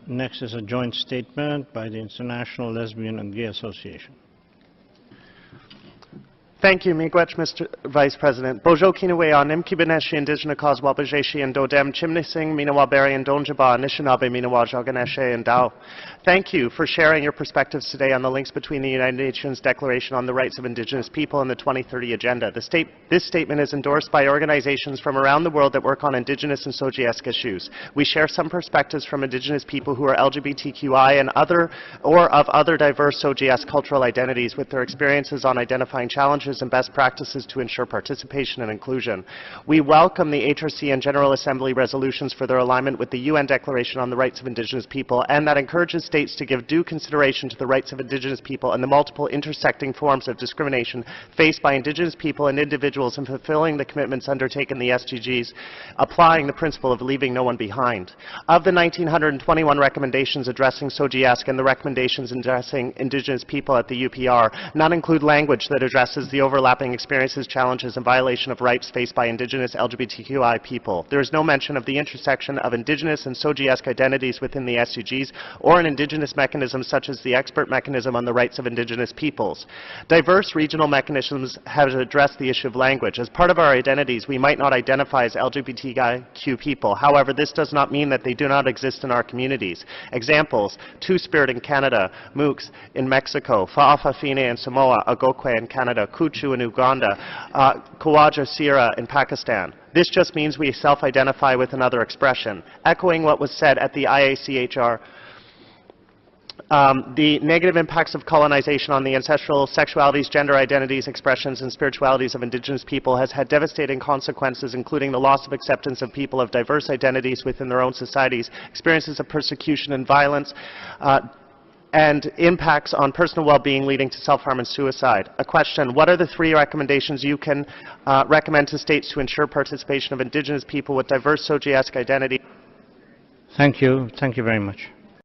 Next is a joint statement by the International Lesbian and Gay Association. Thank you, Miigwech, Mr. Vice President. Bojo Kinawe on Nimkibaneshi Indigenous Cause Wabajeshi and Dodem Chimnising Minawaberi and Donjaba Anishinaabe Minawa Joganeshe and Dao. Thank you for sharing your perspectives today on the links between the United Nations Declaration on the Rights of Indigenous People and the 2030 Agenda. This statement is endorsed by organizations from around the world that work on Indigenous and Sojiask issues. We share some perspectives from Indigenous people who are LGBTQI and of other diverse Sojiask cultural identities with their experiences on identifying challenges and best practices to ensure participation and inclusion. We welcome the HRC and General Assembly resolutions for their alignment with the UN Declaration on the Rights of Indigenous People, and that encourages states to give due consideration to the rights of Indigenous people and the multiple intersecting forms of discrimination faced by Indigenous people and individuals in fulfilling the commitments undertaken in the SDGs, applying the principle of leaving no one behind. Of the 1,921 recommendations addressing Sojiask and the recommendations addressing Indigenous people at the UPR, none include language that addresses the overlapping experiences, challenges, and violation of rights faced by Indigenous LGBTQI people. There is no mention of the intersection of Indigenous and Sojiask identities within the SDGs or an Indigenous mechanism such as the expert mechanism on the rights of Indigenous peoples. Diverse regional mechanisms have addressed the issue of language. As part of our identities, we might not identify as LGBTQ people. However, this does not mean that they do not exist in our communities. Examples: Two-Spirit in Canada, Mooks in Mexico, Fa'afafine in Samoa, Agokwe in Canada, Kuchu in Uganda, Kawaja Sira in Pakistan. This just means we self-identify with another expression. Echoing what was said at the IACHR, the negative impacts of colonization on the ancestral sexualities, gender identities, expressions, and spiritualities of Indigenous people has had devastating consequences, including the loss of acceptance of people of diverse identities within their own societies, experiences of persecution and violence, and impacts on personal well-being leading to self-harm and suicide. A question: what are the 3 recommendations you can recommend to states to ensure participation of Indigenous people with diverse Sojiask identity? Thank you. Thank you very much.